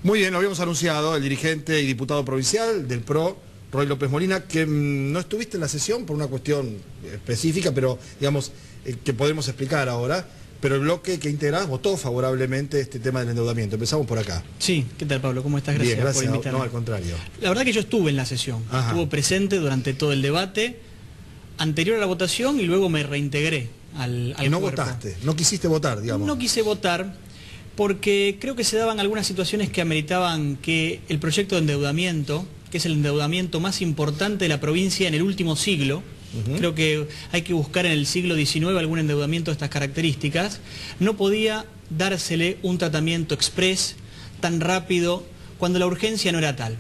Muy bien, lo habíamos anunciado, el dirigente y diputado provincial del PRO, Roy López Molina, que no estuviste en la sesión por una cuestión específica, pero digamos que podemos explicar ahora, pero el bloque que integrás votó favorablemente este tema del endeudamiento. Empezamos por acá. Sí, ¿qué tal, Pablo? ¿Cómo estás? Gracias, Bien, gracias. por invitarme. No, al contrario. La verdad que yo estuve en la sesión, estuve presente durante todo el debate, anterior a la votación, y luego me reintegré al no cuerpo. votaste, no quisiste votar, digamos. No quise votar porque creo que se daban algunas situaciones que ameritaban que el proyecto de endeudamiento, que es el endeudamiento más importante de la provincia en el último siglo, creo que hay que buscar en el siglo XIX algún endeudamiento de estas características, no podía dársele un tratamiento express tan rápido cuando la urgencia no era tal.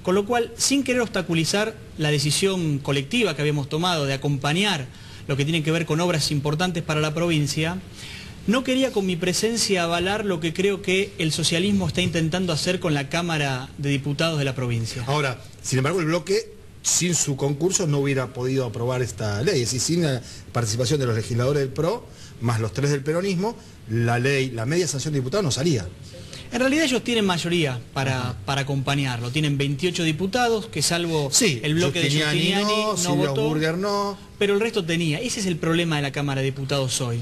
Con lo cual, sin querer obstaculizar la decisión colectiva que habíamos tomado de acompañar lo que tiene que ver con obras importantes para la provincia, no quería con mi presencia avalar lo que creo que el socialismo está intentando hacer con la Cámara de Diputados de la provincia. Ahora, sin embargo, el bloque, sin su concurso, no hubiera podido aprobar esta ley. Es decir, sin la participación de los legisladores del PRO, más los 3 del peronismo, la ley, la media sanción de diputados no salía. En realidad ellos tienen mayoría para acompañarlo. Tienen 28 diputados, que salvo el bloque de Giustiniani no votó, Burger no. Pero el resto tenía. Ese es el problema de la Cámara de Diputados hoy.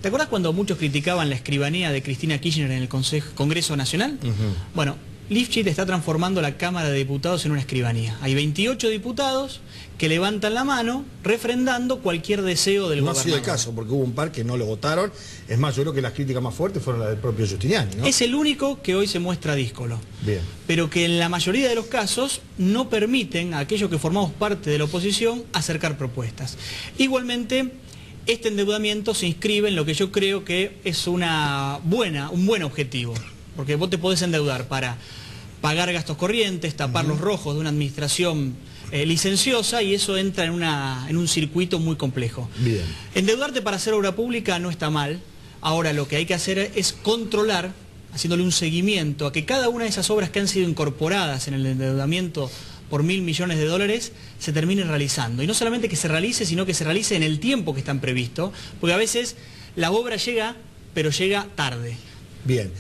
¿Te acuerdas cuando muchos criticaban la escribanía de Cristina Kirchner en el Congreso Nacional? Bueno, Lifchit está transformando la Cámara de Diputados en una escribanía. Hay 28 diputados que levantan la mano refrendando cualquier deseo del gobernador. No ha sido el caso, porque hubo un par que no lo votaron. Es más, yo creo que las críticas más fuertes fueron las del propio Giustiniani, ¿no? Es el único que hoy se muestra díscolo. Bien. Pero que en la mayoría de los casos no permiten a aquellos que formamos parte de la oposición acercar propuestas. Igualmente, este endeudamiento se inscribe en lo que yo creo que es un buen objetivo. Porque vos te podés endeudar para pagar gastos corrientes, tapar los rojos de una administración licenciosa, y eso entra en un circuito muy complejo. Bien. Endeudarte para hacer obra pública no está mal. Ahora lo que hay que hacer es controlar, haciéndole un seguimiento a que cada una de esas obras que han sido incorporadas en el endeudamiento por 1.000 millones de dólares se termine realizando. Y no solamente que se realice, sino que se realice en el tiempo que están previsto, porque a veces la obra llega, pero llega tarde. Bien.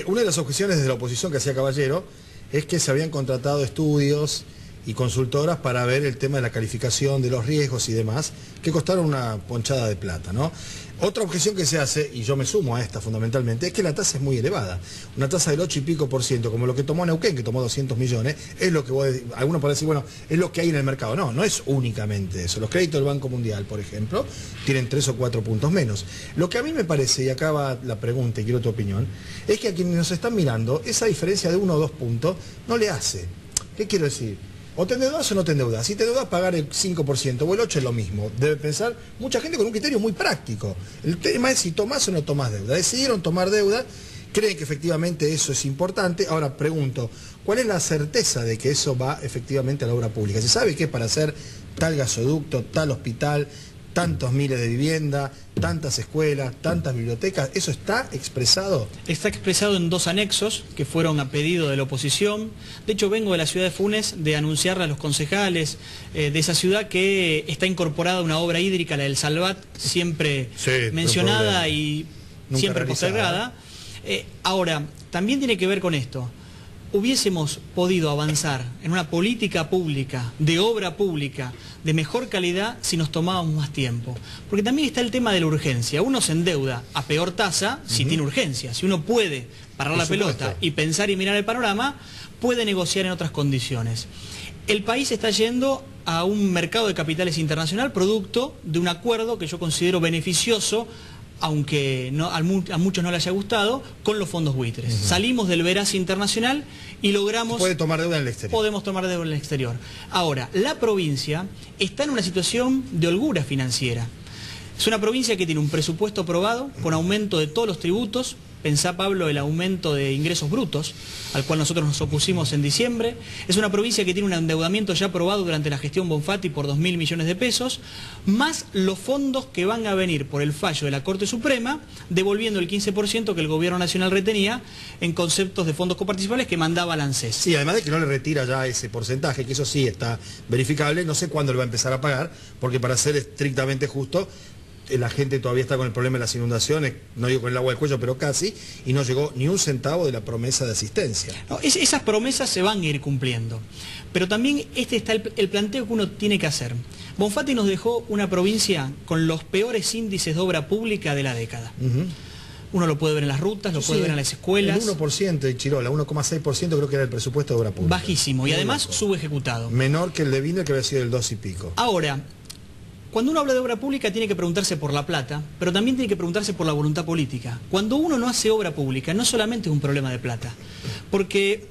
Una de las objeciones desde la oposición que hacía Caballero es que se habían contratado estudios y consultoras para ver el tema de la calificación de los riesgos y demás, que costaron una ponchada de plata, ¿no? Otra objeción que se hace, y yo me sumo a esta fundamentalmente, es que la tasa es muy elevada. Una tasa del 8 y pico %, como lo que tomó Neuquén, que tomó 200 millones, es lo que algunos pueden decir, bueno, es lo que hay en el mercado. No, no es únicamente eso. Los créditos del Banco Mundial, por ejemplo, tienen 3 o 4 puntos menos. Lo que a mí me parece, y acá va la pregunta y quiero tu opinión, es que a quienes nos están mirando, esa diferencia de 1 o 2 puntos no le hace. ¿Qué quiero decir? O te endeudas o no te endeudas. Si te endeudas, pagar el 5% o el 8% es lo mismo. Debe pensar mucha gente con un criterio muy práctico. El tema es si tomás o no tomás deuda. Decidieron tomar deuda, creen que efectivamente eso es importante. Ahora pregunto, ¿cuál es la certeza de que eso va efectivamente a la obra pública? ¿Se sabe que para hacer tal gasoducto, tal hospital, tantos miles de viviendas, tantas escuelas, tantas bibliotecas, eso está expresado? Está expresado en 2 anexos que fueron a pedido de la oposición. De hecho, vengo de la ciudad de Funes de anunciarle a los concejales de esa ciudad que está incorporada una obra hídrica, la del Salvat, siempre mencionada y nunca siempre postergada. Ahora, también tiene que ver con esto. Hubiésemos podido avanzar en una política pública, de obra pública, de mejor calidad si nos tomábamos más tiempo. Porque también está el tema de la urgencia. Uno se endeuda a peor tasa si tiene urgencia. Si uno puede parar la pelota y pensar y mirar el panorama, puede negociar en otras condiciones. El país está yendo a un mercado de capitales internacional producto de un acuerdo que yo considero beneficioso, aunque a muchos no les haya gustado, con los fondos buitres. Salimos del veraz internacional y logramos... ¿Puede tomar deuda en el exterior? Podemos tomar deuda en el exterior. Ahora, la provincia está en una situación de holgura financiera. Es una provincia que tiene un presupuesto aprobado con aumento de todos los tributos. Pensá, Pablo, el aumento de ingresos brutos, al cual nosotros nos opusimos en diciembre. Es una provincia que tiene un endeudamiento ya aprobado durante la gestión Bonfatti por 2.000 millones de pesos, más los fondos que van a venir por el fallo de la Corte Suprema, devolviendo el 15% que el Gobierno Nacional retenía en conceptos de fondos coparticipables que mandaba la ANSES. Sí, además de que no le retira ya ese porcentaje, que eso sí está verificable, no sé cuándo lo va a empezar a pagar, porque para ser estrictamente justo, la gente todavía está con el problema de las inundaciones, no digo con el agua del cuello, pero casi, y no llegó ni un centavo de la promesa de asistencia. No, esas promesas se van a ir cumpliendo, pero también este está el planteo que uno tiene que hacer. Bonfatti nos dejó una provincia con los peores índices de obra pública de la década. Uno lo puede ver en las rutas, lo puede ver en las escuelas. El 1% de Chirola, 1,6% creo que era el presupuesto de obra pública. Bajísimo, y además subejecutado. Menor que el de Wiener, que había sido el 2 y pico. Ahora, cuando uno habla de obra pública tiene que preguntarse por la plata, pero también tiene que preguntarse por la voluntad política. Cuando uno no hace obra pública, no solamente es un problema de plata, porque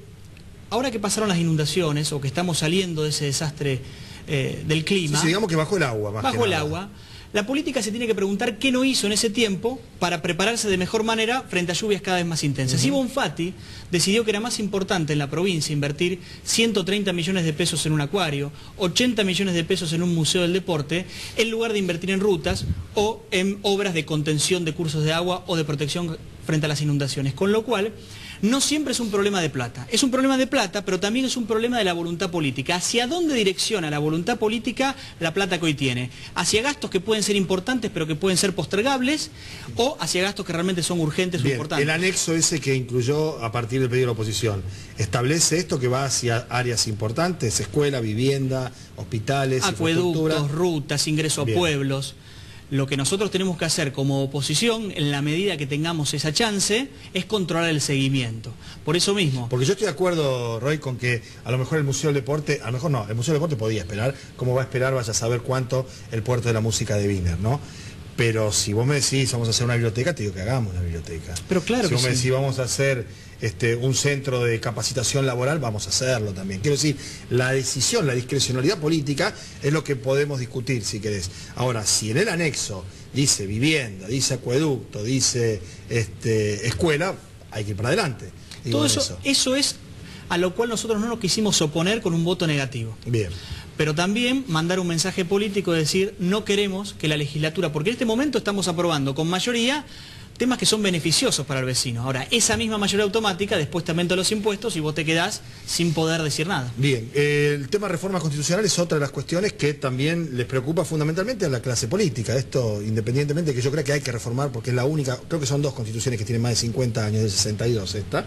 ahora que pasaron las inundaciones o que estamos saliendo de ese desastre del clima... Sí, digamos que bajó el agua. Bajó el agua. La política se tiene que preguntar qué no hizo en ese tiempo para prepararse de mejor manera frente a lluvias cada vez más intensas. Y Bonfatti decidió que era más importante en la provincia invertir 130 millones de pesos en un acuario, 80 millones de pesos en un museo del deporte, en lugar de invertir en rutas o en obras de contención de cursos de agua o de protección frente a las inundaciones. Con lo cual, no siempre es un problema de plata. Es un problema de plata, pero también es un problema de la voluntad política. ¿Hacia dónde direcciona la voluntad política la plata que hoy tiene? ¿Hacia gastos que pueden ser importantes, pero que pueden ser postergables? ¿O hacia gastos que realmente son urgentes o importantes? El anexo ese que incluyó a partir del pedido de la oposición, ¿establece esto que va hacia áreas importantes? Escuela, vivienda, hospitales, acueductos, rutas, ingreso a pueblos. Lo que nosotros tenemos que hacer como oposición, en la medida que tengamos esa chance, es controlar el seguimiento. Por eso mismo. Porque yo estoy de acuerdo, Roy, con que a lo mejor el Museo del Deporte, a lo mejor no, el Museo del Deporte podía esperar, como va a esperar, vaya a saber cuánto el Puerto de la Música de Wiener, ¿no? Pero si vos me decís, vamos a hacer una biblioteca, te digo que hagamos una biblioteca. Pero claro si vos me decís, vamos a hacer un centro de capacitación laboral, vamos a hacerlo también. Quiero decir, la decisión, la discrecionalidad política es lo que podemos discutir, si querés. Ahora, si en el anexo dice vivienda, dice acueducto, dice escuela, hay que ir para adelante. Todo eso es a lo cual nosotros no nos quisimos oponer con un voto negativo. Bien. Pero también mandar un mensaje político de decir, no queremos que la legislatura, porque en este momento estamos aprobando con mayoría temas que son beneficiosos para el vecino. Ahora, esa misma mayoría automática después te aumenta los impuestos y vos te quedás sin poder decir nada. Bien, el tema de reforma constitucional es otra de las cuestiones que también les preocupa fundamentalmente a la clase política. Esto, independientemente de que yo creo que hay que reformar, porque es la única, creo que son dos constituciones que tienen más de 50 años, del 62 esta.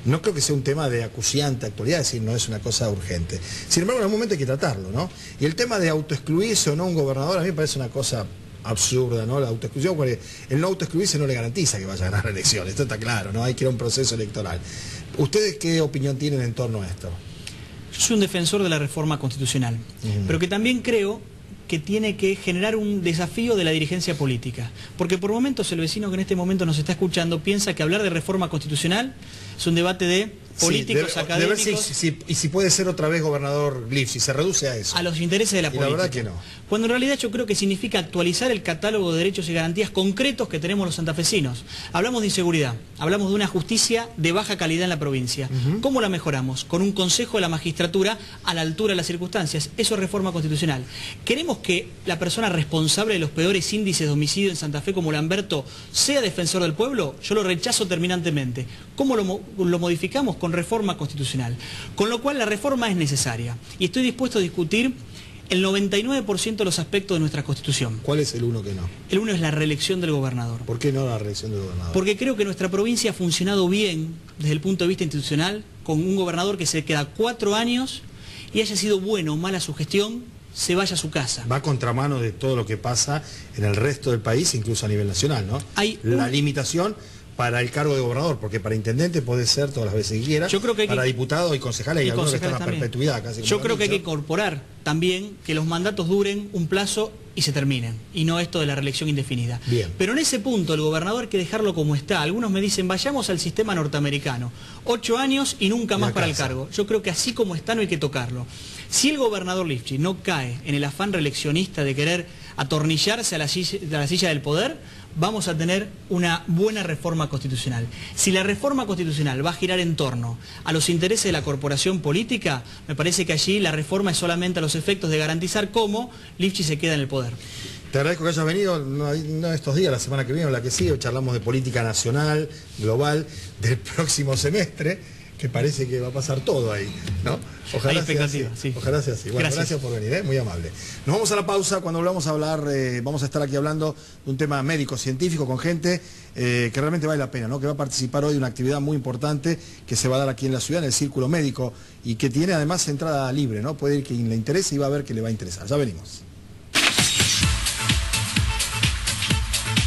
No creo que sea un tema de acuciante actualidad, es decir, no es una cosa urgente. Sin embargo, en algún momento hay que tratarlo, ¿no? Y el tema de autoexcluirse o no un gobernador, a mí me parece una cosa absurda, ¿no? La autoexclusión, porque el no autoexcluirse no le garantiza que vaya a ganar la elección, esto está claro, ¿no? Hay que ir a un proceso electoral. ¿Ustedes qué opinión tienen en torno a esto? Yo soy un defensor de la reforma constitucional, pero que también creo que tiene que generar un desafío de la dirigencia política. Porque por momentos el vecino que en este momento nos está escuchando piensa que hablar de reforma constitucional es un debate de políticos, académicos... De ver si puede ser otra vez gobernador Lifchi, se reduce a eso. A los intereses de la política. La verdad que no. Cuando en realidad yo creo que significa actualizar el catálogo de derechos y garantías concretos que tenemos los santafesinos. Hablamos de inseguridad, hablamos de una justicia de baja calidad en la provincia. ¿Cómo la mejoramos? Con un consejo de la magistratura a la altura de las circunstancias. Eso es reforma constitucional. ¿Queremos que la persona responsable de los peores índices de homicidio en Santa Fe como Lamberto sea defensor del pueblo? Yo lo rechazo terminantemente. ¿Cómo lo modificamos? Con reforma constitucional. Con lo cual la reforma es necesaria. Y estoy dispuesto a discutir el 99% de los aspectos de nuestra Constitución. ¿Cuál es el uno que no? El uno es la reelección del gobernador. ¿Por qué no la reelección del gobernador? Porque creo que nuestra provincia ha funcionado bien desde el punto de vista institucional, con un gobernador que se queda 4 años y haya sido bueno o mala su gestión, se vaya a su casa. Va a contramano de todo lo que pasa en el resto del país, incluso a nivel nacional, ¿no? Hay la limitación para el cargo de gobernador, porque para intendente puede ser todas las veces que quiera. Yo creo que para diputado y concejales hay algunos que están a perpetuidad casi. Yo creo que hay que incorporar también que los mandatos duren un plazo y se terminen, y no esto de la reelección indefinida. Bien. Pero en ese punto el gobernador hay que dejarlo como está. Algunos me dicen, vayamos al sistema norteamericano, 8 años y nunca más para el cargo. Yo creo que así como está no hay que tocarlo. Si el gobernador Lifchi no cae en el afán reeleccionista de querer atornillarse a la silla del poder, vamos a tener una buena reforma constitucional. Si la reforma constitucional va a girar en torno a los intereses de la corporación política, me parece que allí la reforma es solamente a los efectos de garantizar cómo Lifchi se queda en el poder. Te agradezco que hayas venido, no estos días, la semana que viene o la que sigue, charlamos de política nacional, global, del próximo semestre, que parece que va a pasar todo ahí, ¿no? Hay expectativa, sí. Ojalá sea así. Bueno, gracias por venir, muy amable. Nos vamos a la pausa. Cuando volvamos a hablar, vamos a estar aquí hablando de un tema médico, científico, con gente que realmente vale la pena, ¿no? Que va a participar hoy de una actividad muy importante que se va a dar aquí en la ciudad, en el Círculo Médico, y que tiene además entrada libre, ¿no? Puede ir quien le interese y va a ver que le va a interesar. Ya venimos.